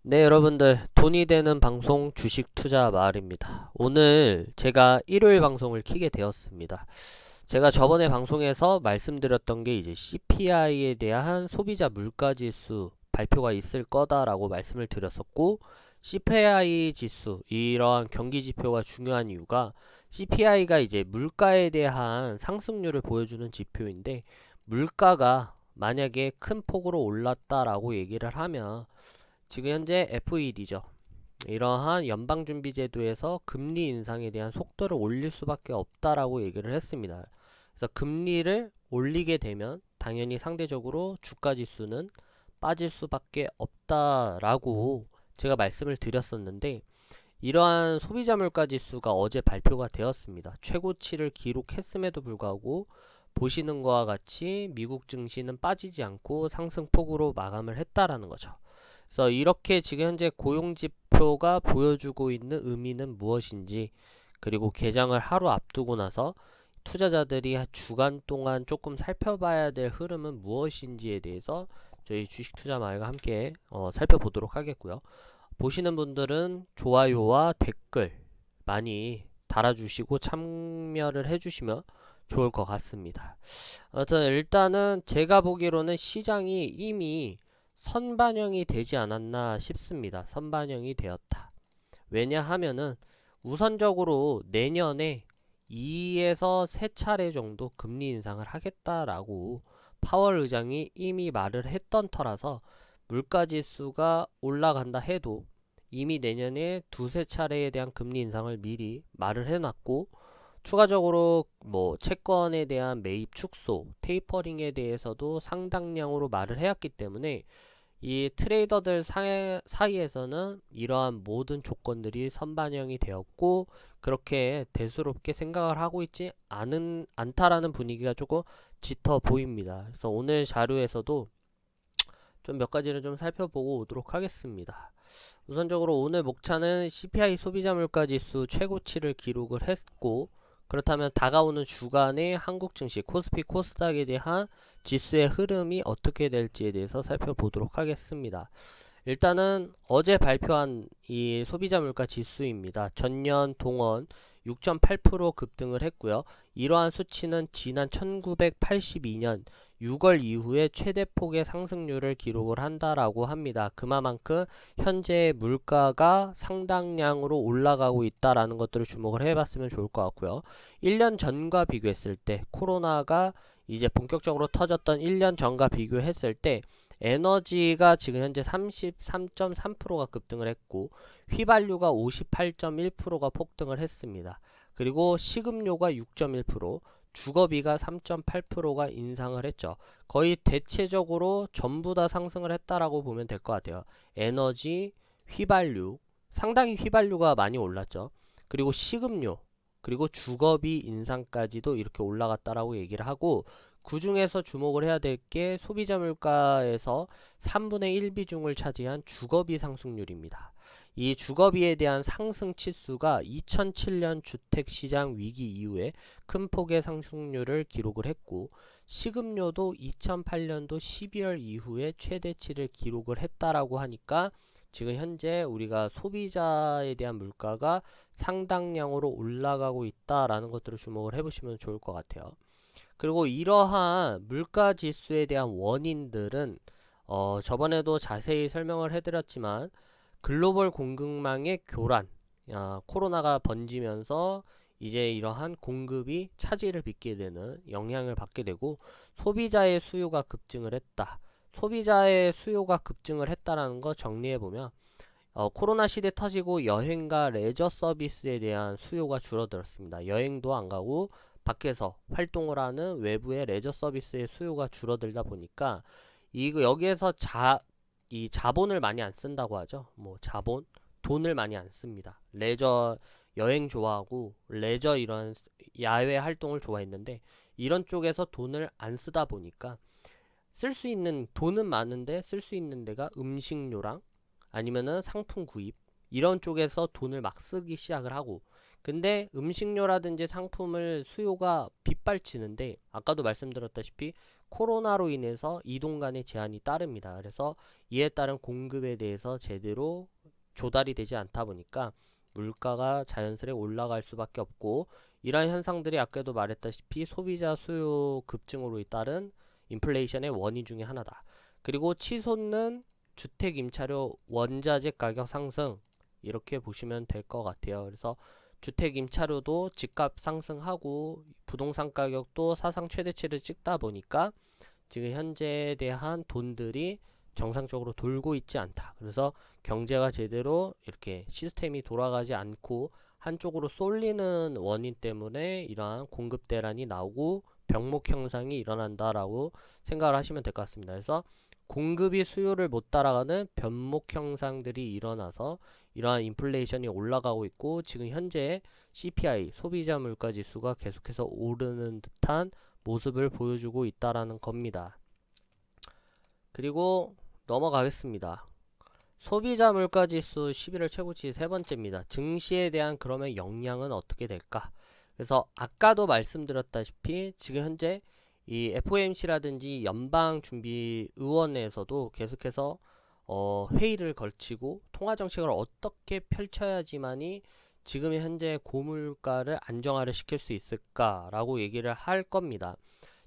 네, 여러분들 돈이 되는 방송 주식 투자 마을입니다. 오늘 제가 일요일 방송을 키게 되었습니다. 제가 저번에 방송에서 말씀드렸던 게 이제 CPI에 대한 소비자 물가 지수 발표가 있을 거다라고 말씀을 드렸었고, CPI 지수 이러한 경기 지표가 중요한 이유가 CPI가 이제 물가에 대한 상승률을 보여주는 지표인데, 물가가 만약에 큰 폭으로 올랐다라고 얘기를 하면 지금 현재 FED죠. 이러한 연방준비제도에서 금리 인상에 대한 속도를 올릴 수밖에 없다라고 얘기를 했습니다. 그래서 금리를 올리게 되면 당연히 상대적으로 주가 지수는 빠질 수밖에 없다라고 제가 말씀을 드렸었는데, 이러한 소비자 물가 지수가 어제 발표가 되었습니다. 최고치를 기록했음에도 불구하고 보시는 것과 같이 미국 증시는 빠지지 않고 상승폭으로 마감을 했다라는 거죠. 그래서 이렇게 지금 현재 고용지표가 보여주고 있는 의미는 무엇인지, 그리고 개장을 하루 앞두고 나서 투자자들이 주간 동안 조금 살펴봐야 될 흐름은 무엇인지에 대해서 저희 주식 투자 마을과 함께 살펴보도록 하겠고요. 보시는 분들은 좋아요와 댓글 많이 달아주시고 참여를 해주시면 좋을 것 같습니다. 아무튼 일단은 제가 보기로는 시장이 이미 선반영이 되지 않았나 싶습니다. 선반영이 되었다. 왜냐하면은 우선적으로 내년에 2에서 3차례 정도 금리 인상을 하겠다라고 파월 의장이 이미 말을 했던 터라서 물가지수가 올라간다 해도 이미 내년에 두세 차례에 대한 금리 인상을 미리 말을 해놨고, 추가적으로 뭐 채권에 대한 매입 축소, 테이퍼링에 대해서도 상당량으로 말을 해왔기 때문에 이 트레이더들 사이에서는 이러한 모든 조건들이 선반영이 되었고, 그렇게 대수롭게 생각을 하고 있지 않다라는 분위기가 조금 짙어 보입니다. 그래서 오늘 자료에서도 좀 몇 가지를 좀 살펴보고 오도록 하겠습니다. 우선적으로 오늘 목차는 CPI 소비자 물가 지수 최고치를 기록을 했고, 그렇다면 다가오는 주간의 한국 증시 코스피 코스닥에 대한 지수의 흐름이 어떻게 될지에 대해서 살펴보도록 하겠습니다. 일단은 어제 발표한 이 소비자 물가 지수입니다. 전년 동원 6.8% 급등을 했고요. 이러한 수치는 지난 1982년 6월 이후에 최대폭의 상승률을 기록을 한다라고 합니다. 그만큼 현재 물가가 상당량으로 올라가고 있다라는 것들을 주목을 해봤으면 좋을 것 같고요. 1년 전과 비교했을 때, 코로나가 이제 본격적으로 터졌던 1년 전과 비교했을 때 에너지가 지금 현재 33.3%가 급등을 했고, 휘발유가 58.1%가 폭등을 했습니다. 그리고 식음료가 6.1%, 주거비가 3.8%가 인상을 했죠. 거의 대체적으로 전부 다 상승을 했다라고 보면 될 것 같아요. 에너지, 휘발유, 상당히 휘발유가 많이 올랐죠. 그리고 식음료, 그리고 주거비 인상까지도 이렇게 올라갔다라고 얘기를 하고, 그 중에서 주목을 해야 될 게 소비자 물가에서 3분의 1 비중을 차지한 주거비 상승률입니다. 이 주거비에 대한 상승 치수가 2007년 주택시장 위기 이후에 큰 폭의 상승률을 기록을 했고, 식음료도 2008년도 12월 이후에 최대치를 기록을 했다라고 하니까 지금 현재 우리가 소비자에 대한 물가가 상당량으로 올라가고 있다라는 것들을 주목을 해보시면 좋을 것 같아요. 그리고 이러한 물가 지수에 대한 원인들은 저번에도 자세히 설명을 해드렸지만 글로벌 공급망의 교란, 코로나가 번지면서 이제 이러한 공급이 차질을 빚게 되는 영향을 받게 되고, 소비자의 수요가 급증을 했다. 소비자의 수요가 급증을 했다라는 거 정리해보면, 코로나 시대 터지고 여행과 레저 서비스에 대한 수요가 줄어들었습니다. 여행도 안 가고 밖에서 활동을 하는 외부의 레저 서비스의 수요가 줄어들다 보니까 이거 여기에서 이 자본을 많이 안 쓴다고 하죠. 뭐 자본, 돈을 많이 안 씁니다. 레저 여행 좋아하고 레저 이런 야외 활동을 좋아했는데, 이런 쪽에서 돈을 안 쓰다 보니까 쓸 수 있는 돈은 많은데 쓸 수 있는 데가 음식료랑 아니면은 상품 구입 이런 쪽에서 돈을 막 쓰기 시작을 하고, 근데 음식료라든지 상품을 수요가 빗발치는데 아까도 말씀드렸다시피 코로나로 인해서 이동 간의 제한이 따릅니다. 그래서 이에 따른 공급에 대해서 제대로 조달이 되지 않다 보니까 물가가 자연스레 올라갈 수밖에 없고, 이러한 현상들이 아까도 말했다시피 소비자 수요 급증으로 따른 인플레이션의 원인 중에 하나다. 그리고 치솟는 주택 임차료 원자재 가격 상승, 이렇게 보시면 될 것 같아요. 그래서 주택 임차료도 집값 상승하고 부동산 가격도 사상 최대치를 찍다 보니까 지금 현재에 대한 돈들이 정상적으로 돌고 있지 않다. 그래서 경제가 제대로 이렇게 시스템이 돌아가지 않고 한쪽으로 쏠리는 원인 때문에 이러한 공급 대란이 나오고 병목 현상이 일어난다라고 생각을 하시면 될 것 같습니다. 그래서 공급이 수요를 못 따라가는 변목 현상들이 일어나서 이러한 인플레이션이 올라가고 있고, 지금 현재 CPI 소비자 물가 지수가 계속해서 오르는 듯한 모습을 보여주고 있다라는 겁니다. 그리고 넘어가겠습니다. 소비자 물가 지수 11월 최고치 세 번째입니다. 증시에 대한 그러면 영향은 어떻게 될까? 그래서 아까도 말씀드렸다시피 지금 현재 이 FOMC라든지 연방준비의원회에서도 계속해서 회의를 걸치고 통화정책을 어떻게 펼쳐야지만이 지금 현재 고물가를 안정화를 시킬 수 있을까라고 얘기를 할 겁니다.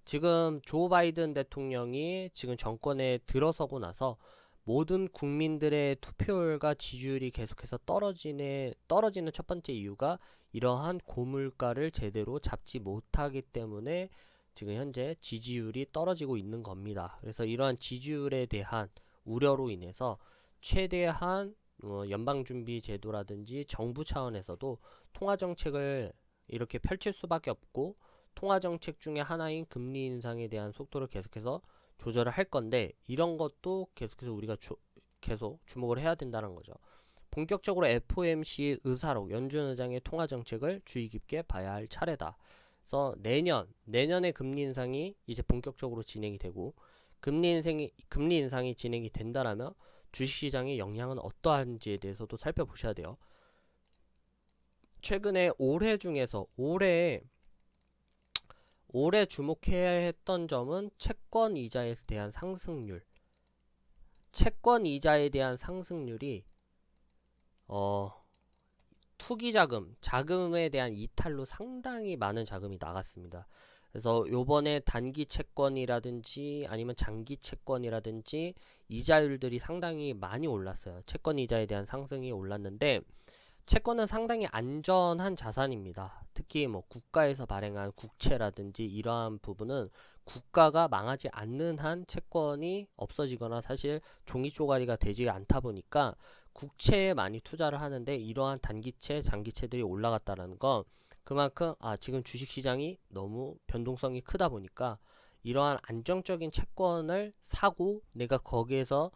지금 조 바이든 대통령이 지금 정권에 들어서고 나서 모든 국민들의 투표율과 지지율이 계속해서 떨어지는 첫 번째 이유가 이러한 고물가를 제대로 잡지 못하기 때문에 지금 현재 지지율이 떨어지고 있는 겁니다. 그래서 이러한 지지율에 대한 우려로 인해서 최대한 연방준비제도라든지 정부 차원에서도 통화정책을 이렇게 펼칠 수밖에 없고, 통화정책 중에 하나인 금리 인상에 대한 속도를 계속해서 조절을 할 건데, 이런 것도 계속해서 우리가 계속 주목을 해야 된다는 거죠. 본격적으로 FOMC 의사록 연준 의장의 통화정책을 주의 깊게 봐야 할 차례다. 그래서 내년에 금리 인상이 이제 본격적으로 진행이 되고, 금리 인상이 진행이 된다라면 주식시장의 영향은 어떠한지에 대해서도 살펴보셔야 돼요. 최근에 올해 중에서 올해 주목해야 했던 점은 채권 이자에 대한 상승률. 채권 이자에 대한 상승률이 투기 자금에 대한 이탈로 상당히 많은 자금이 나갔습니다. 그래서 요번에 단기 채권이라든지 아니면 장기 채권이라든지 이자율들이 상당히 많이 올랐어요. 채권 이자에 대한 상승이 올랐는데, 채권은 상당히 안전한 자산입니다. 특히 뭐 국가에서 발행한 국채라든지 이러한 부분은 국가가 망하지 않는 한 채권이 없어지거나 사실 종이 쪼가리가 되지 않다 보니까 국채에 많이 투자를 하는데, 이러한 단기채, 장기채들이 올라갔다는 건 그만큼 지금 주식시장이 너무 변동성이 크다 보니까 이러한 안정적인 채권을 사고 내가 거기에서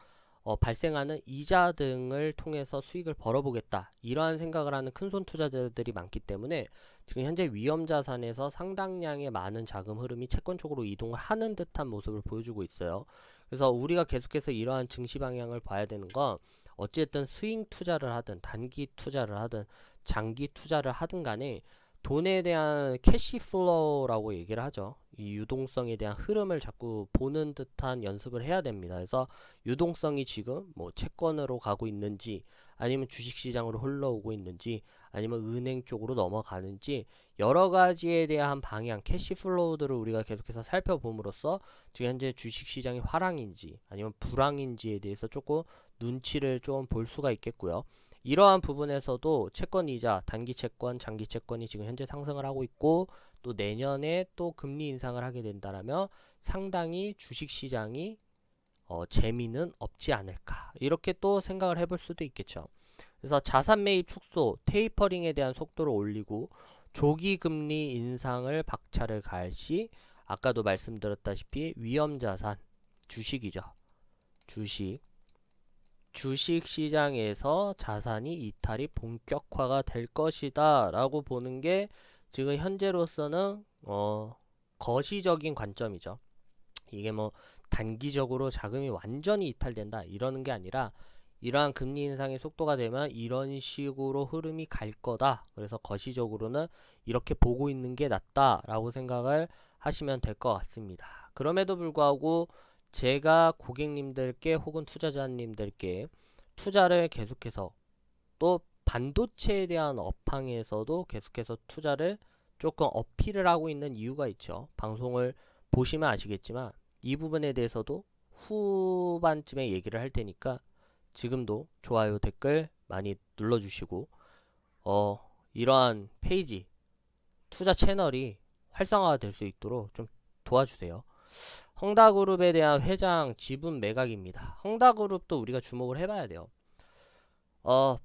발생하는 이자 등을 통해서 수익을 벌어보겠다, 이러한 생각을 하는 큰손 투자자들이 많기 때문에 지금 현재 위험자산에서 상당량의 많은 자금 흐름이 채권 쪽으로 이동을 하는 듯한 모습을 보여주고 있어요. 그래서 우리가 계속해서 이러한 증시 방향을 봐야 되는 건, 어쨌든 스윙 투자를 하든 단기 투자를 하든 장기 투자를 하든 간에 돈에 대한 캐시 플로우라고 얘기를 하죠. 이 유동성에 대한 흐름을 자꾸 보는 듯한 연습을 해야 됩니다. 그래서 유동성이 지금 뭐 채권으로 가고 있는지, 아니면 주식시장으로 흘러오고 있는지, 아니면 은행 쪽으로 넘어가는지, 여러 가지에 대한 방향, 캐시 플로우들을 우리가 계속해서 살펴봄으로써 지금 현재 주식시장이 화랑인지 아니면 불황인지에 대해서 조금 눈치를 좀 볼 수가 있겠고요. 이러한 부분에서도 채권 이자, 단기 채권, 장기 채권이 지금 현재 상승을 하고 있고, 또 내년에 또 금리 인상을 하게 된다라면 상당히 주식시장이 재미는 없지 않을까, 이렇게 또 생각을 해볼 수도 있겠죠. 그래서 자산 매입 축소, 테이퍼링에 대한 속도를 올리고 조기 금리 인상을 박차를 가할 시, 아까도 말씀드렸다시피 위험자산, 주식이죠. 주식 시장에서 자산이 이탈이 본격화가 될 것이다 라고 보는 게 지금 현재로서는 거시적인 관점이죠. 이게 뭐 단기적으로 자금이 완전히 이탈된다 이러는 게 아니라, 이러한 금리 인상의 속도가 되면 이런 식으로 흐름이 갈 거다, 그래서 거시적으로는 이렇게 보고 있는 게 낫다 라고 생각을 하시면 될 것 같습니다. 그럼에도 불구하고 제가 고객님들께 혹은 투자자님들께 투자를 계속해서, 또 반도체에 대한 업황에서도 계속해서 투자를 조금 어필을 하고 있는 이유가 있죠. 방송을 보시면 아시겠지만 이 부분에 대해서도 후반쯤에 얘기를 할 테니까 지금도 좋아요, 댓글 많이 눌러주시고 이러한 페이지, 투자 채널이 활성화가 될 수 있도록 좀 도와주세요. 헝다그룹에 대한 회장 지분 매각입니다. 헝다그룹도 우리가 주목을 해봐야 돼요.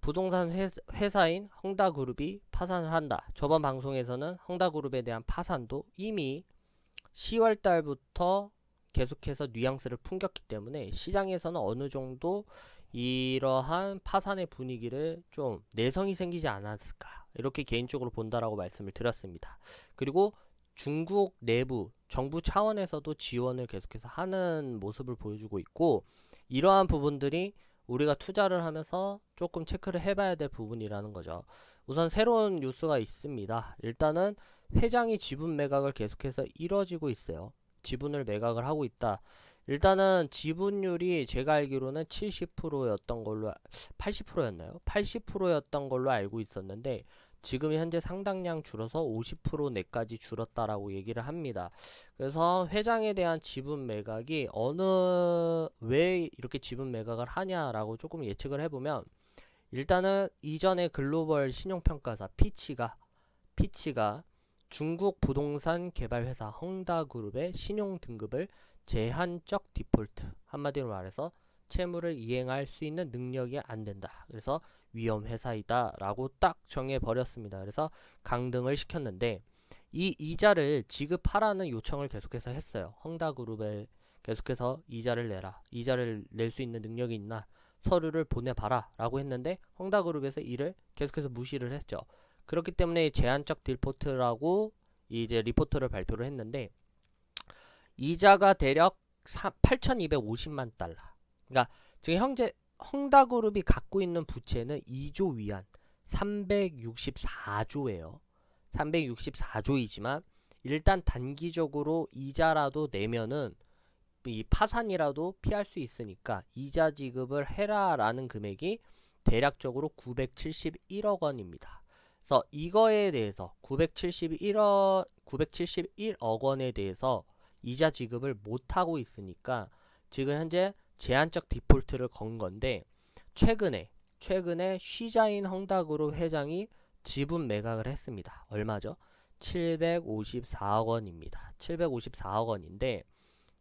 부동산 회사인 헝다그룹이 파산을 한다. 저번 방송에서는 헝다그룹에 대한 파산도 이미 10월 달부터 계속해서 뉘앙스를 풍겼기 때문에 시장에서는 어느 정도 이러한 파산의 분위기를 좀 내성이 생기지 않았을까, 이렇게 개인적으로 본다라고 말씀을 드렸습니다. 그리고 중국 내부 정부 차원에서도 지원을 계속해서 하는 모습을 보여주고 있고, 이러한 부분들이 우리가 투자를 하면서 조금 체크를 해봐야 될 부분이라는 거죠. 우선 새로운 뉴스가 있습니다. 일단은 회장이 지분 매각을 계속해서 이뤄지고 있어요. 지분을 매각을 하고 있다. 일단은 지분율이 제가 알기로는 70%였던 걸로, 80%였나요? 80%였던 걸로 알고 있었는데 지금 현재 상당량 줄어서 50% 내까지 줄었다라고 얘기를 합니다. 그래서 회장에 대한 지분 매각이 왜 이렇게 지분 매각을 하냐라고 조금 예측을 해보면, 일단은 이전에 글로벌 신용평가사 피치가 중국 부동산 개발 회사 헝다그룹의 신용 등급을 제한적 디폴트, 한마디로 말해서 채무를 이행할 수 있는 능력이 안 된다. 그래서 위험 회사이다 라고 딱 정해 버렸습니다. 그래서 강등을 시켰는데 이 이자를 지급하라는 요청을 계속해서 했어요. 헝다그룹에 계속해서 이자를 내라, 이자를 낼 수 있는 능력이 있나, 서류를 보내봐라 라고 했는데 헝다그룹에서 이를 계속해서 무시를 했죠. 그렇기 때문에 제한적 디폴트라고 이제 리포트를 발표를 했는데, 이자가 대략 8,250만 달러. 그러니까 지금 현재 헝다그룹이 갖고 있는 부채는 2조 위안 364조예요. 364조이지만 일단 단기적으로 이자라도 내면은 이 파산이라도 피할 수 있으니까 이자 지급을 해라라는 금액이 대략적으로 971억 원입니다. 그래서 이거에 대해서 971억 원에 대해서 이자 지급을 못하고 있으니까 지금 현재 제한적 디폴트를 건 건데, 최근에 쉬자인 헝다그룹 회장이 지분 매각을 했습니다. 얼마죠? 754억 원입니다. 754억 원인데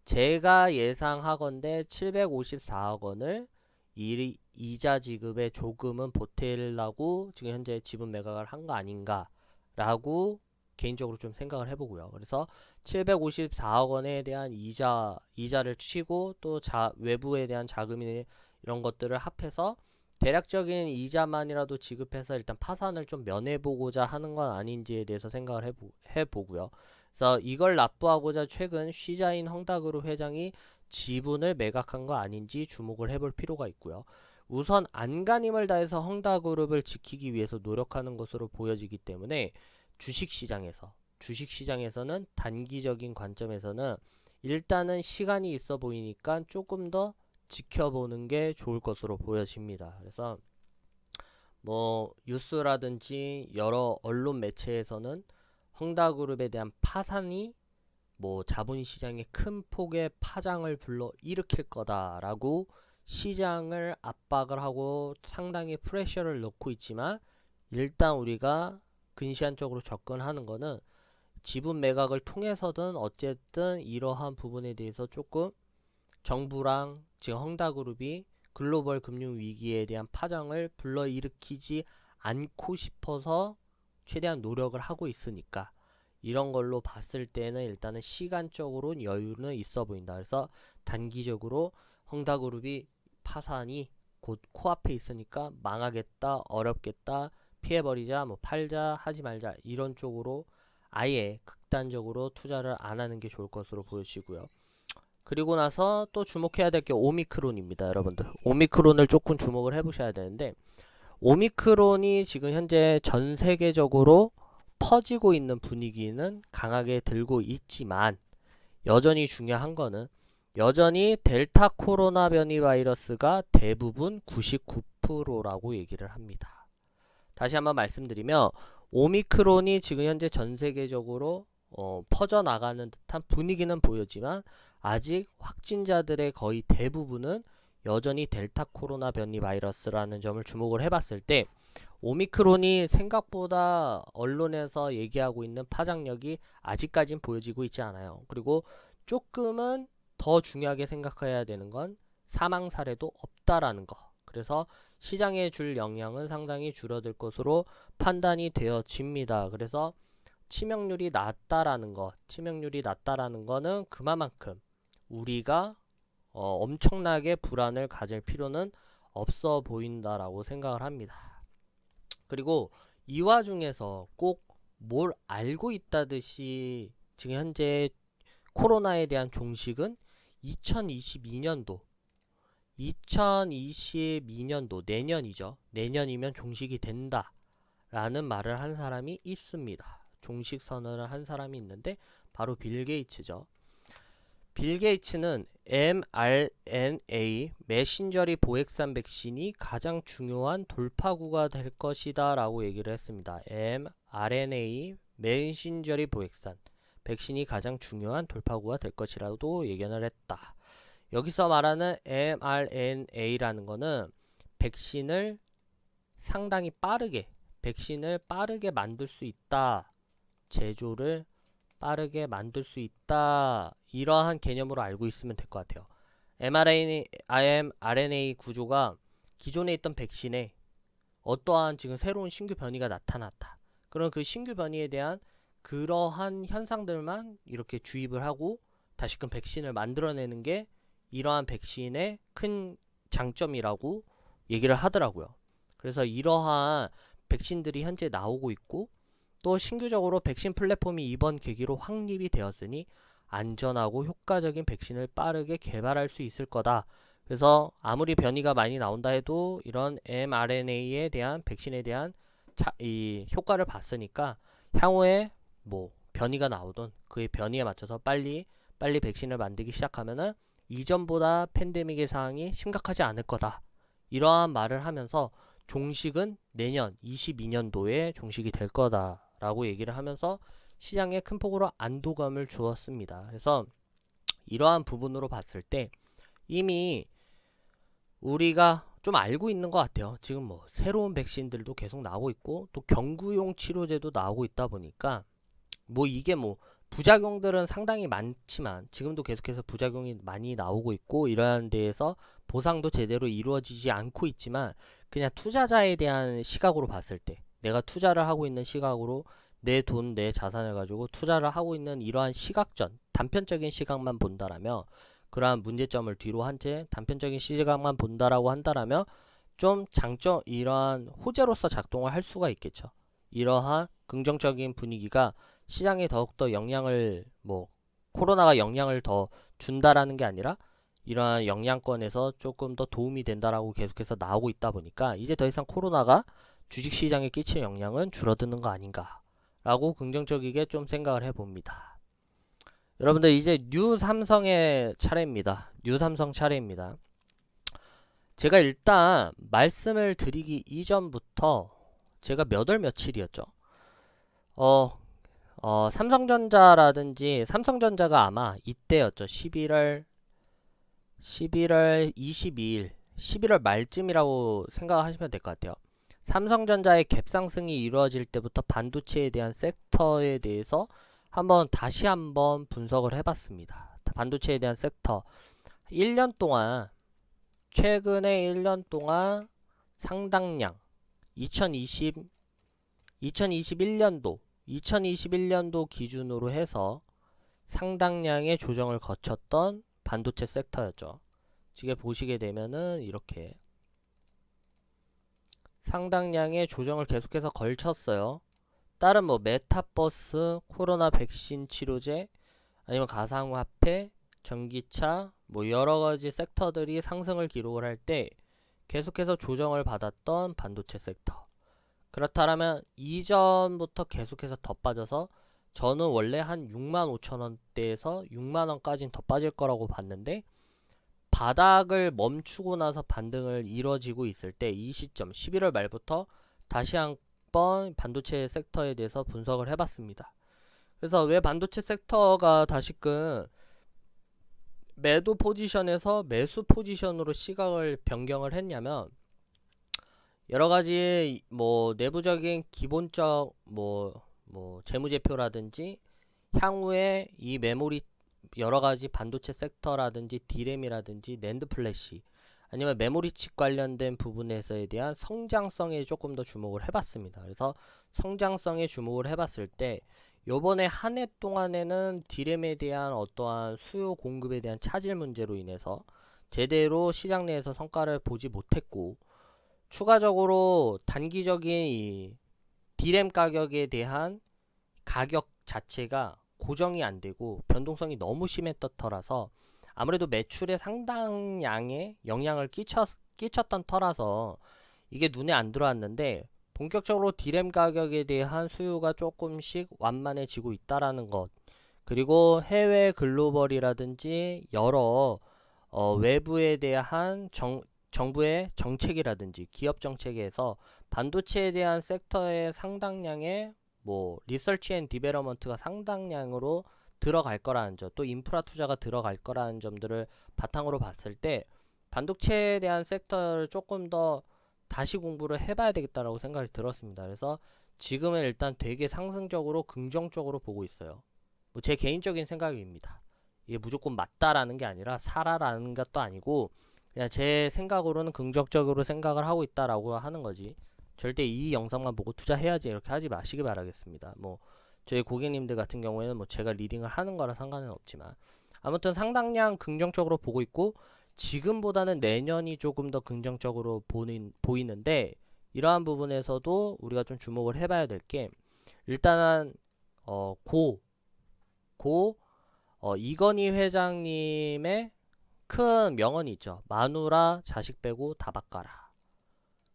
제가 예상하건대 754억 원을 이자 지급에 조금은 보태려고 지금 현재 지분 매각을 한 거 아닌가 라고 개인적으로 좀 생각을 해보고요. 그래서 754억 원에 대한 이자를 치고 또 외부에 대한 자금이 이런 것들을 합해서 대략적인 이자만이라도 지급해서 일단 파산을 좀 면해보고자 하는 건 아닌지에 대해서 생각을 해보고요. 그래서 이걸 납부하고자 최근 쉬자인 헝다그룹 회장이 지분을 매각한 거 아닌지 주목을 해볼 필요가 있고요. 우선 안간힘을 다해서 헝다그룹을 지키기 위해서 노력하는 것으로 보여지기 때문에 주식시장에서는 단기적인 관점에서는 일단은 시간이 있어 보이니까 조금 더 지켜보는 게 좋을 것으로 보여집니다. 그래서 뭐 뉴스라든지 여러 언론 매체에서는 헝다그룹에 대한 파산이 뭐 자본시장에 큰 폭의 파장을 불러 일으킬 거다라고 시장을 압박을 하고 상당히 프레셔를 넣고 있지만, 일단 우리가 근시안적으로 접근하는 거는 지분 매각을 통해서든 어쨌든 이러한 부분에 대해서 조금 정부랑 지금 헝다그룹이 글로벌 금융 위기에 대한 파장을 불러일으키지 않고 싶어서 최대한 노력을 하고 있으니까, 이런 걸로 봤을 때는 일단은 시간적으로 여유는 있어 보인다. 그래서 단기적으로 헝다그룹이 파산이 곧 코앞에 있으니까 망하겠다, 어렵겠다, 피해버리자, 뭐 팔자, 하지 말자, 이런 쪽으로 아예 극단적으로 투자를 안 하는 게 좋을 것으로 보여지고요. 그리고 나서 또 주목해야 될 게 오미크론입니다. 여러분들 오미크론을 조금 주목을 해보셔야 되는데, 오미크론이 지금 현재 전 세계적으로 퍼지고 있는 분위기는 강하게 들고 있지만 여전히 중요한 거는 여전히 델타 코로나 변이 바이러스가 대부분 99%라고 얘기를 합니다. 다시 한번 말씀드리면 오미크론이 지금 현재 전 세계적으로 퍼져나가는 듯한 분위기는 보여지만 아직 확진자들의 거의 대부분은 여전히 델타 코로나 변이 바이러스라는 점을 주목을 해봤을 때 오미크론이 생각보다 언론에서 얘기하고 있는 파장력이 아직까진 보여지고 있지 않아요. 그리고 조금은 더 중요하게 생각해야 되는 건 사망 사례도 없다라는 거. 그래서 시장에 줄 영향은 상당히 줄어들 것으로 판단이 되어집니다. 그래서 치명률이 낮다라는 거는 그만큼 우리가 엄청나게 불안을 가질 필요는 없어 보인다라고 생각을 합니다. 그리고 이 와중에서 꼭 뭘 알고 있다듯이 지금 현재 코로나에 대한 종식은 2022년도 내년이죠. 내년이면 종식이 된다 라는 말을 한 사람이 있습니다. 종식 선언을 한 사람이 있는데 바로 빌 게이츠죠. 빌 게이츠는 mRNA 메신저리 보액산 백신이 가장 중요한 돌파구가 될 것이다 라고 얘기를 했습니다. mRNA 메신저리 보액산 백신이 가장 중요한 돌파구가 될 것이라도 예견을 했다. 여기서 말하는 mRNA라는 거는 백신을 상당히 빠르게 만들 수 있다. 제조를 빠르게 만들 수 있다. 이러한 개념으로 알고 있으면 될 것 같아요. mRNA 구조가 기존에 있던 백신에 어떠한 지금 새로운 신규 변이가 나타났다. 그럼 그 신규 변이에 대한 그러한 현상들만 이렇게 주입을 하고 다시금 백신을 만들어내는 게 이러한 백신의 큰 장점이라고 얘기를 하더라고요. 그래서 이러한 백신들이 현재 나오고 있고 또 신규적으로 백신 플랫폼이 이번 계기로 확립이 되었으니 안전하고 효과적인 백신을 빠르게 개발할 수 있을 거다. 그래서 아무리 변이가 많이 나온다 해도 이런 mRNA에 대한 백신에 대한 이 효과를 봤으니까 향후에 뭐 변이가 나오던 그의 변이에 맞춰서 빨리 백신을 만들기 시작하면은 이전보다 팬데믹의 상황이 심각하지 않을 거다. 이러한 말을 하면서 종식은 내년 22년도에 종식이 될 거다라고 얘기를 하면서 시장에 큰 폭으로 안도감을 주었습니다. 그래서 이러한 부분으로 봤을 때 이미 우리가 좀 알고 있는 것 같아요. 지금 뭐 새로운 백신들도 계속 나오고 있고 또 경구용 치료제도 나오고 있다 보니까 뭐 이게 뭐 부작용들은 상당히 많지만 지금도 계속해서 부작용이 많이 나오고 있고 이러한 데에서 보상도 제대로 이루어지지 않고 있지만 그냥 투자자에 대한 시각으로 봤을 때 내가 투자를 하고 있는 시각으로 내 돈, 내 자산을 가지고 투자를 하고 있는 이러한 시각전, 단편적인 시각만 본다라면 그러한 문제점을 뒤로 한 채 단편적인 시각만 본다라고 한다라면 좀 장점, 이러한 호재로서 작동을 할 수가 있겠죠. 이러한 긍정적인 분위기가 시장에 더욱더 영향을 코로나가 영향을 더 준다라는 게 아니라 이러한 영향권에서 조금 더 도움이 된다라고 계속해서 나오고 있다 보니까 이제 더 이상 코로나가 주식시장에 끼칠 영향은 줄어드는 거 아닌가 라고 긍정적이게 좀 생각을 해봅니다. 여러분들 이제 뉴 삼성의 차례입니다. 뉴 삼성 차례입니다. 제가 일단 말씀을 드리기 이전부터 제가 몇 월 며칠이었죠? 삼성전자가 아마 이때였죠. 11월 22일, 11월 말쯤이라고 생각하시면 될 것 같아요. 삼성전자의 갭상승이 이루어질 때부터 반도체에 대한 섹터에 대해서 다시 한번 분석을 해봤습니다. 반도체에 대한 섹터 1년 동안 최근에 1년 동안 상당량 2021년도 기준으로 해서 상당량의 조정을 거쳤던 반도체 섹터였죠. 지금 보시게 되면은 이렇게 상당량의 조정을 계속해서 걸쳤어요. 다른 뭐 메타버스, 코로나 백신 치료제, 아니면 가상화폐, 전기차, 뭐 여러가지 섹터들이 상승을 기록을 할 때 계속해서 조정을 받았던 반도체 섹터. 그렇다면 이전부터 계속해서 더 빠져서 다시 한번 조정을 받았던 반도체 섹터. 저는 원래 한 65,000원대에서 6만원까지는 더 빠질 거라고 봤는데 바닥을 멈추고 나서 반등을 이뤄지고 있을 때 이 시점 11월 말부터 다시 한번 반도체 섹터에 대해서 분석을 해봤습니다. 그래서 왜 반도체 섹터가 다시금 매도 포지션에서 매수 포지션으로 시각을 변경을 했냐면 여러가지 뭐 내부적인 기본적 뭐 재무제표라든지 향후에 이 메모리 여러가지 반도체 섹터라든지 디램이라든지 낸드 플래시 아니면 메모리 칩 관련된 부분에서에 대한 성장성에 조금 더 주목을 해봤습니다. 그래서 성장성에 주목을 해봤을 때 요번에 한 해 동안에는 디램에 대한 어떠한 수요 공급에 대한 차질 문제로 인해서 제대로 시장 내에서 성과를 보지 못했고 추가적으로 단기적인 이 디램 가격에 대한 가격 자체가 고정이 안 되고 변동성이 너무 심했던 터라서 아무래도 매출에 상당량의 영향을 끼쳤던 터라서 이게 눈에 안 들어왔는데 본격적으로 디램 가격에 대한 수요가 조금씩 완만해지고 있다라는 것 그리고 해외 글로벌이라든지 여러 외부에 대한 정부의 정책이라든지 기업 정책에서 반도체에 대한 섹터의 상당량의 뭐 리서치 앤 디벨op먼트가 상당량으로 들어갈 거라는 점, 또 인프라 투자가 들어갈 거라는 점들을 바탕으로 봤을 때 반도체에 대한 섹터를 조금 더 다시 공부를 해봐야 되겠다라고 생각이 들었습니다. 그래서 지금은 일단 되게 상승적으로 긍정적으로 보고 있어요. 뭐 제 개인적인 생각입니다. 이게 무조건 맞다라는 게 아니라 사라라는 것도 아니고 그냥 제 생각으로는 긍정적으로 생각을 하고 있다라고 하는 거지. 절대 이 영상만 보고 투자해야지 이렇게 하지 마시기 바라겠습니다. 뭐 저희 고객님들 같은 경우에는 뭐 제가 리딩을 하는 거라 상관은 없지만 아무튼 상당량 긍정적으로 보고 있고 지금보다는 내년이 조금 더 긍정적으로 보이는데 이러한 부분에서도 우리가 좀 주목을 해봐야 될 게 일단은 이건희 회장님의 큰 명언이 있죠. 마누라 자식 빼고 다 바꿔라.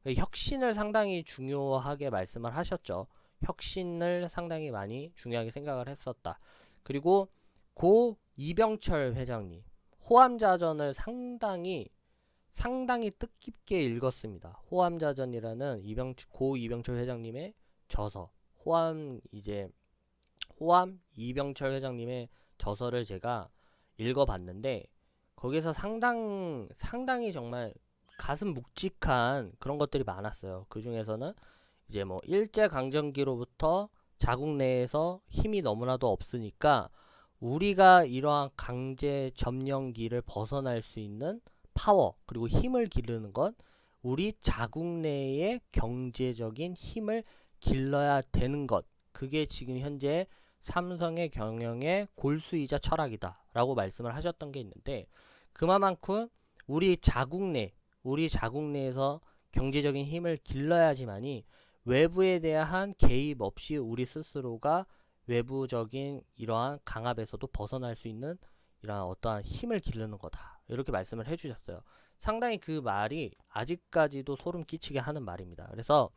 혁신을 상당히 중요하게 말씀을 하셨죠. 혁신을 상당히 많이 중요하게 생각을 했었다. 그리고 고 이병철 회장님 호암자전을 상당히 뜻깊게 읽었습니다. 호암자전이라는 고 이병철 회장님의 저서 호암 이병철 회장님의 저서를 제가 읽어봤는데 거기서 상당히 정말 가슴 묵직한 그런 것들이 많았어요. 그 중에서는 이제 뭐 일제강점기로부터 자국 내에서 힘이 너무나도 없으니까 우리가 이러한 강제 점령기를 벗어날 수 있는 파워 그리고 힘을 기르는 건 우리 자국 내의 경제적인 힘을 길러야 되는 것 그게 지금 현재 삼성의 경영의 골수이자 철학이다 라고 말씀을 하셨던 게 있는데 그만큼 우리 자국 내에서 경제적인 힘을 길러야지만이 외부에 대한 개입 없이 우리 스스로가 외부적인 이러한 강압에서도 벗어날 수 있는 이러한 어떠한 힘을 기르는 거다. 이렇게 말씀을 해주셨어요. 상당히 그 말이 아직까지도 소름 끼치게 하는 말입니다. 그래서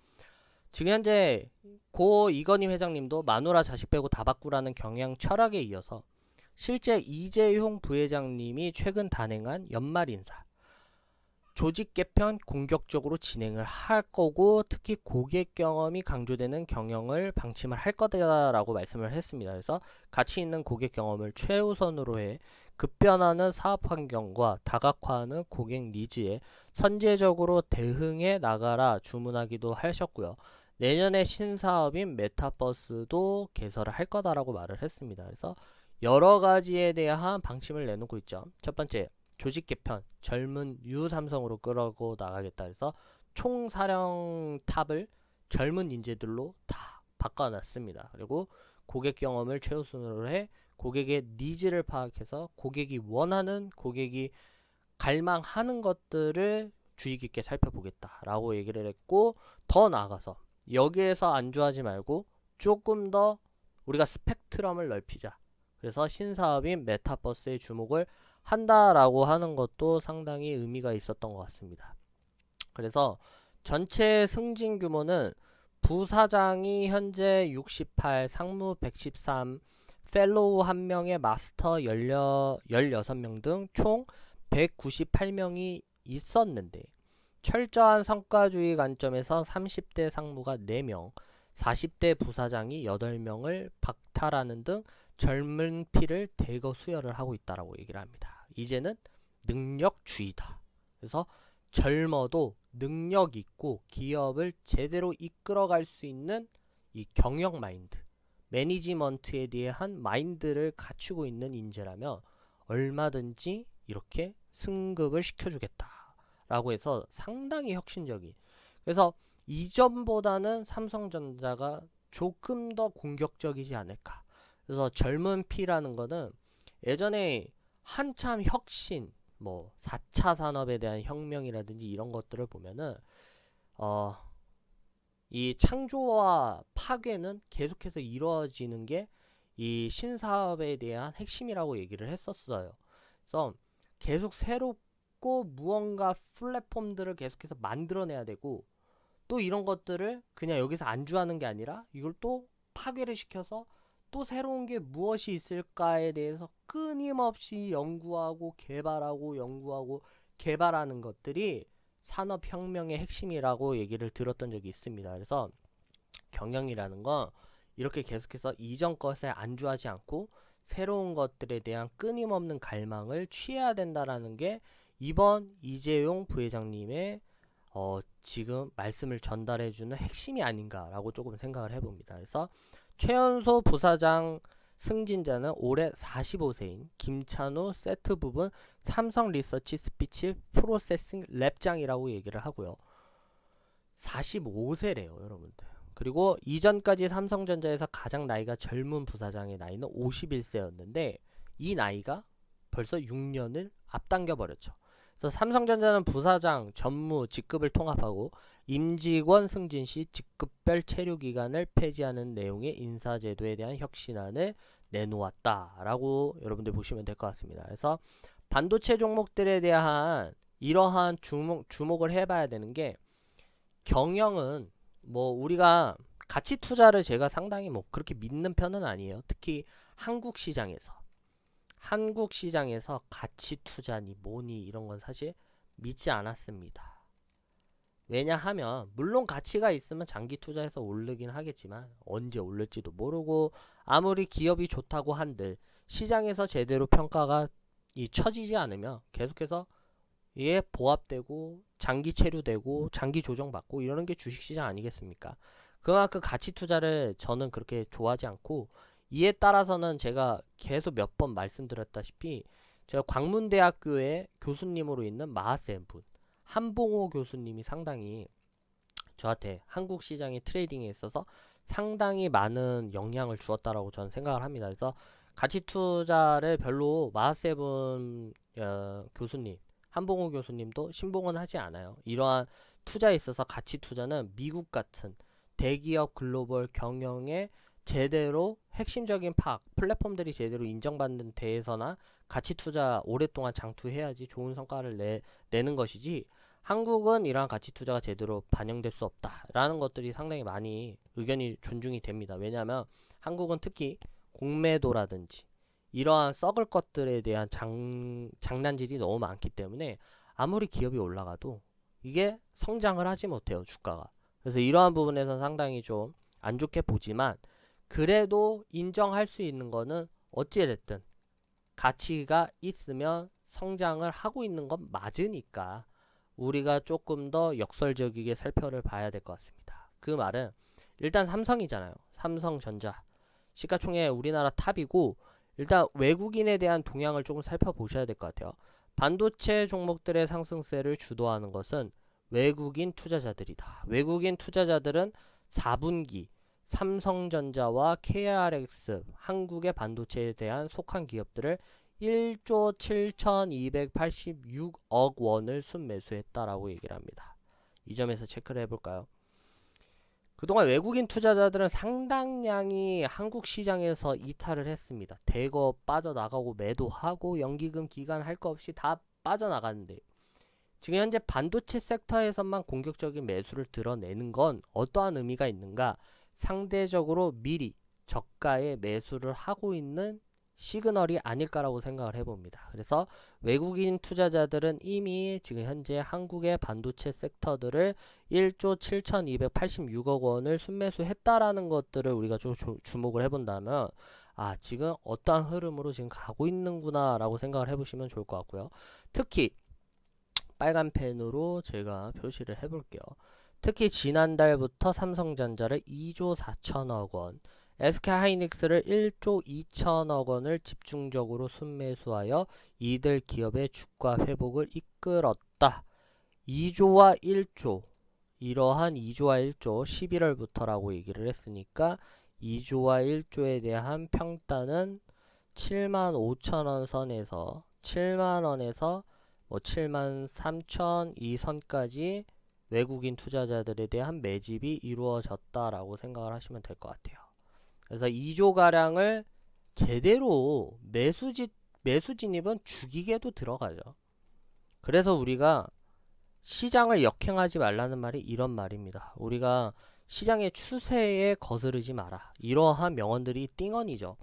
지금 현재 고 이건희 회장님도 마누라 자식 빼고 다 바꾸라는 경영 철학에 이어서 실제 이재용 부회장님이 최근 단행한 연말 인사 조직 개편 공격적으로 진행을 할 거고 특히 고객 경험이 강조되는 경영을 방침을 할 거다라고 말씀을 했습니다. 그래서 가치 있는 고객 경험을 최우선으로 해 급변하는 사업 환경과 다각화하는 고객 니즈에 선제적으로 대응해 나가라 주문하기도 하셨고요. 내년에 신사업인 메타버스도 개설을 할 거다라고 말을 했습니다. 그래서 여러 가지에 대한 방침을 내놓고 있죠. 첫 번째, 조직 개편, 젊은 유삼성으로 끌고 나가겠다 해서 총사령탑을 젊은 인재들로 다 바꿔놨습니다. 그리고 고객 경험을 최우선으로 해 고객의 니즈를 파악해서 고객이 원하는 고객이 갈망하는 것들을 주의 깊게 살펴보겠다라고 얘기를 했고 더 나아가서 여기에서 안주하지 말고 조금 더 우리가 스펙트럼을 넓히자. 그래서 신사업인 메타버스에 주목을 한다라고 하는 것도 상당히 의미가 있었던 것 같습니다. 그래서 전체 승진 규모는 부사장이 현재 68, 상무 113, 펠로우 1명에 마스터 16명 등 총 198명이 있었는데 철저한 성과주의 관점에서 30대 상무가 4명, 40대 부사장이 8명을 박탈하는 등 젊은 피를 대거 수혈을 하고 있다라고 얘기를 합니다. 이제는 능력주의다. 그래서 젊어도 능력 있고 기업을 제대로 이끌어갈 수 있는 이 경영 마인드, 매니지먼트에 대한 마인드를 갖추고 있는 인재라면 얼마든지 이렇게 승급을 시켜주겠다라고 해서 상당히 혁신적인. 그래서 이전보다는 삼성전자가 조금 더 공격적이지 않을까. 그래서 젊은 피라는 거는 예전에 한참 혁신, 뭐 4차 산업에 대한 혁명이라든지 이런 것들을 보면은 이 창조와 파괴는 계속해서 이루어지는 게 이 신사업에 대한 핵심이라고 얘기를 했었어요. 그래서 계속 새롭고 무언가 플랫폼들을 계속해서 만들어내야 되고 또 이런 것들을 그냥 여기서 안주하는 게 아니라 이걸 또 파괴를 시켜서 또 새로운 게 무엇이 있을까에 대해서 끊임없이 연구하고 개발하고 연구하고 개발하는 것들이 산업혁명의 핵심이라고 얘기를 들었던 적이 있습니다. 그래서 경영이라는 건 이렇게 계속해서 이전 것에 안주하지 않고 새로운 것들에 대한 끊임없는 갈망을 취해야 된다라는 게 이번 이재용 부회장님의 지금 말씀을 전달해주는 핵심이 아닌가라고 조금 생각을 해봅니다. 그래서 최연소 부사장 승진자는 올해 45세인 김찬우 세트 부분 삼성 리서치 스피치 프로세싱 랩장이라고 얘기를 하고요. 45세래요, 여러분들. 그리고 이전까지 삼성전자에서 가장 나이가 젊은 부사장의 나이는 51세였는데 이 나이가 벌써 6년을 앞당겨 버렸죠. 그래서 삼성전자는 부사장, 전무, 직급을 통합하고 임직원 승진 시 직급별 체류 기간을 폐지하는 내용의 인사제도에 대한 혁신안을 내놓았다라고 여러분들 보시면 될 것 같습니다. 그래서 반도체 종목들에 대한 이러한 주목을 해봐야 되는 게 경영은 뭐 우리가 가치 투자를 제가 상당히 뭐 그렇게 믿는 편은 아니에요. 특히 한국 시장에서 가치 투자니 뭐니 이런 건 사실 믿지 않았습니다. 왜냐하면 물론 가치가 있으면 장기 투자해서 오르긴 하겠지만 언제 오를지도 모르고 아무리 기업이 좋다고 한들 시장에서 제대로 평가가 처지지 않으면 계속해서 이게 보합되고 장기 체류되고 장기 조정받고 이러는 게 주식시장 아니겠습니까? 그만큼 가치 투자를 저는 그렇게 좋아하지 않고 이에 따라서는 제가 계속 몇 번 말씀드렸다시피 제가 광문대학교의 교수님으로 있는 마하센 분 한봉호 교수님이 상당히 저한테 한국 시장의 트레이딩에 있어서 상당히 많은 영향을 주었다라고 저는 생각을 합니다. 그래서 가치 투자를 별로 마하세븐 교수님 한봉호 교수님도 신봉은 하지 않아요. 이러한 투자에 있어서 가치 투자는 미국 같은 대기업 글로벌 경영에 제대로 핵심적인 플랫폼들이 제대로 인정받는 데에서나 가치 투자 오랫동안 장투해야지 좋은 성과를 내는 것이지 한국은 이러한 가치 투자가 제대로 반영될 수 없다라는 것들이 상당히 많이 의견이 존중이 됩니다. 왜냐하면 한국은 특히 공매도라든지 이러한 썩을 것들에 대한 장난질이 너무 많기 때문에 아무리 기업이 올라가도 이게 성장을 하지 못해요, 주가가. 그래서 이러한 부분에서 상당히 좀 안 좋게 보지만 그래도 인정할 수 있는 거는 어찌됐든 가치가 있으면 성장을 하고 있는 건 맞으니까 우리가 조금 더 역설적이게 살펴를 봐야 될 것 같습니다. 그 말은 일단 삼성이잖아요. 삼성전자 시가총액 우리나라 탑이고 일단 외국인에 대한 동향을 조금 살펴보셔야 될 것 같아요. 반도체 종목들의 상승세를 주도하는 것은 외국인 투자자들이다. 외국인 투자자들은 4분기 삼성전자와 KRX 한국의 반도체에 대한 속한 기업들을 1조 7,286억 원을 순매수했다라고 얘기를 합니다. 이 점에서 체크를 해볼까요? 그동안 외국인 투자자들은 상당량이 한국 시장에서 이탈을 했습니다. 대거 빠져나가고 매도하고 연기금 기간 할 거 없이 다 빠져나갔는데 지금 현재 반도체 섹터에서만 공격적인 매수를 드러내는 건 어떠한 의미가 있는가? 상대적으로 미리 저가에 매수를 하고 있는 시그널이 아닐까라고 생각을 해봅니다. 그래서 외국인 투자자들은 이미 지금 현재 한국의 반도체 섹터들을 1조 7,286억 원을 순매수했다라는 것들을 우리가 좀 주목을 해본다면 지금 어떠한 흐름으로 지금 가고 있는구나 라고 생각을 해보시면 좋을 것 같고요. 특히 빨간 펜으로 제가 표시를 해볼게요. 특히 지난달부터 삼성전자를 2조 4천억 원, SK하이닉스를 1조 2천억 원을 집중적으로 순매수하여 이들 기업의 주가 회복을 이끌었다. 2조와 1조, 이러한 2조와 1조 11월부터라고 얘기를 했으니까 2조와 1조에 대한 평단은 75,000원 선에서 7만원에서 73,000 이 선까지 외국인 투자자들에 대한 매집이 이루어졌다라고 생각을 하시면 될 것 같아요. 그래서 2조가량을 제대로 매수 진입은 죽이게도 들어가죠. 그래서 우리가 시장을 역행하지 말라는 말이 이런 말입니다. 우리가 시장의 추세에 거스르지 마라. 이러한 명언들이 띵언이죠.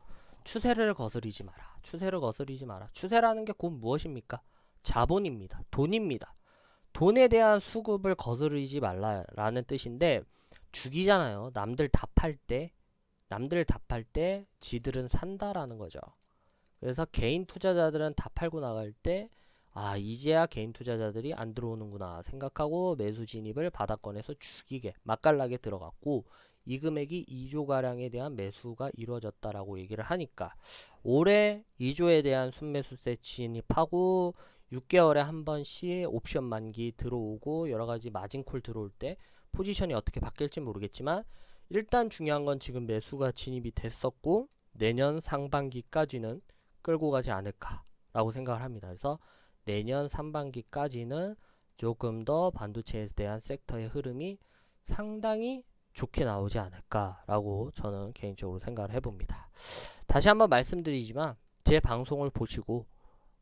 추세를 거스르지 마라. 추세를 거스르지 마라. 추세라는 게 곧 무엇입니까? 자본입니다. 돈입니다. 돈에 대한 수급을 거스르지 말라라는 뜻인데 죽이잖아요. 남들 다 팔 때 지들은 산다라는 거죠. 그래서 개인 투자자들은 다 팔고 나갈 때 이제야 개인 투자자들이 안 들어오는구나 생각하고 매수 진입을 바닥권에서 죽이게 맛깔나게 들어갔고 이 금액이 2조가량에 대한 매수가 이루어졌다라고 얘기를 하니까 올해 2조에 대한 순매수세 진입하고 6개월에 한 번씩 옵션 만기 들어오고 여러가지 마진콜 들어올 때 포지션이 어떻게 바뀔지 모르겠지만 일단 중요한 건 지금 매수가 진입이 됐었고 내년 상반기까지는 끌고 가지 않을까라고 생각을 합니다. 그래서 내년 상반기까지는 조금 더 반도체에 대한 섹터의 흐름이 상당히 좋게 나오지 않을까라고 저는 개인적으로 생각을 해봅니다. 다시 한번 말씀드리지만 제 방송을 보시고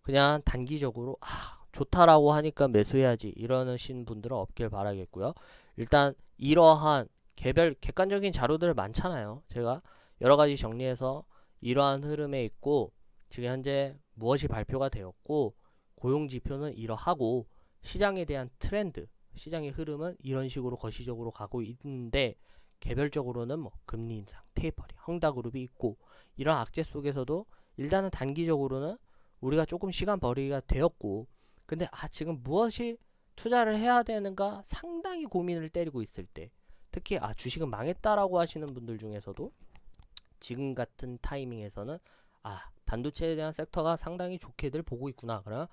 그냥 단기적으로 좋다라고 하니까 매수해야지 이러신 분들은 없길 바라겠고요. 일단 이러한 객관적인 자료들 많잖아요. 제가 여러가지 정리해서 이러한 흐름에 있고 지금 현재 무엇이 발표가 되었고 고용지표는 이러하고 시장에 대한 트렌드, 시장의 흐름은 이런 식으로 거시적으로 가고 있는데 개별적으로는 금리 인상, 테이퍼링, 헝다그룹이 있고 이런 악재 속에서도 일단은 단기적으로는 우리가 조금 시간 벌이가 되었고 근데 지금 무엇이 투자를 해야 되는가 상당히 고민을 때리고 있을 때 특히 주식은 망했다라고 하시는 분들 중에서도 지금 같은 타이밍에서는 반도체에 대한 섹터가 상당히 좋게들 보고 있구나. 그러면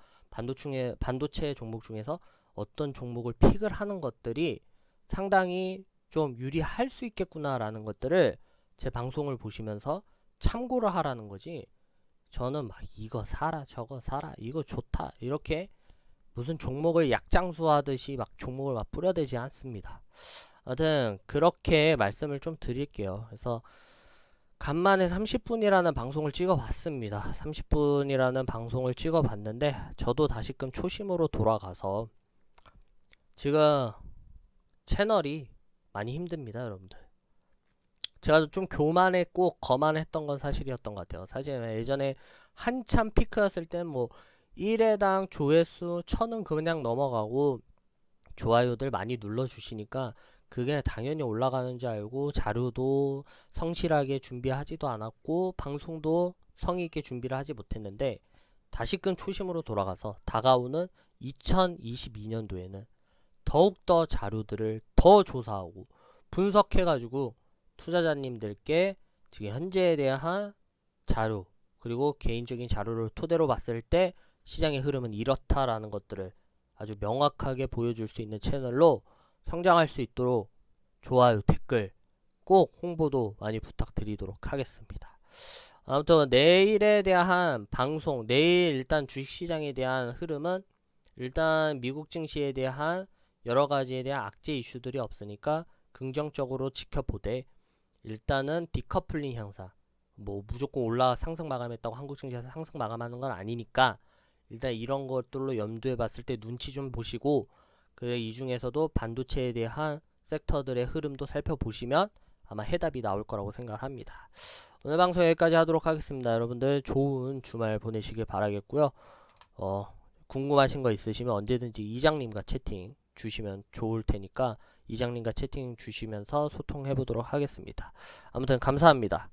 반도체 종목 중에서 어떤 종목을 픽을 하는 것들이 상당히 좀 유리할 수 있겠구나라는 것들을 제 방송을 보시면서 참고를 하라는 거지. 저는 이거 사라 저거 사라 이거 좋다 이렇게 무슨 종목을 약장수하듯이 종목을 뿌려대지 않습니다. 아무튼 그렇게 말씀을 좀 드릴게요. 그래서 간만에 30분이라는 방송을 찍어봤습니다. 30분이라는 방송을 찍어봤는데 저도 다시금 초심으로 돌아가서 지금 채널이 많이 힘듭니다, 여러분들. 제가 좀 교만했고 거만했던 건 사실이었던 것 같아요. 사실 예전에 한참 피크였을 땐 1회당 조회수 1000은 그냥 넘어가고 좋아요들 많이 눌러주시니까 그게 당연히 올라가는 줄 알고 자료도 성실하게 준비하지도 않았고 방송도 성의있게 준비를 하지 못했는데 다시금 초심으로 돌아가서 다가오는 2022년도에는 더욱더 자료들을 더 조사하고 분석해가지고 투자자님들께 지금 현재에 대한 자료 그리고 개인적인 자료를 토대로 봤을 때 시장의 흐름은 이렇다라는 것들을 아주 명확하게 보여줄 수 있는 채널로 성장할 수 있도록 좋아요, 댓글 꼭 홍보도 많이 부탁드리도록 하겠습니다. 아무튼 내일에 대한 방송, 내일 일단 주식시장에 대한 흐름은 일단 미국 증시에 대한 여러가지에 대한 악재 이슈들이 없으니까 긍정적으로 지켜보되 일단은 디커플링 현상 무조건 상승 마감했다고 한국 증시에서 상승 마감하는 건 아니니까 일단 이런 것들로 염두에 봤을 때 눈치 좀 보시고 이 중에서도 반도체에 대한 섹터들의 흐름도 살펴보시면 아마 해답이 나올 거라고 생각을 합니다. 오늘 방송 여기까지 하도록 하겠습니다. 여러분들 좋은 주말 보내시길 바라겠고요. 궁금하신 거 있으시면 언제든지 이장님과 채팅 주시면 좋을 테니까 이장님과 채팅 주시면서 소통해 보도록 하겠습니다. 아무튼 감사합니다.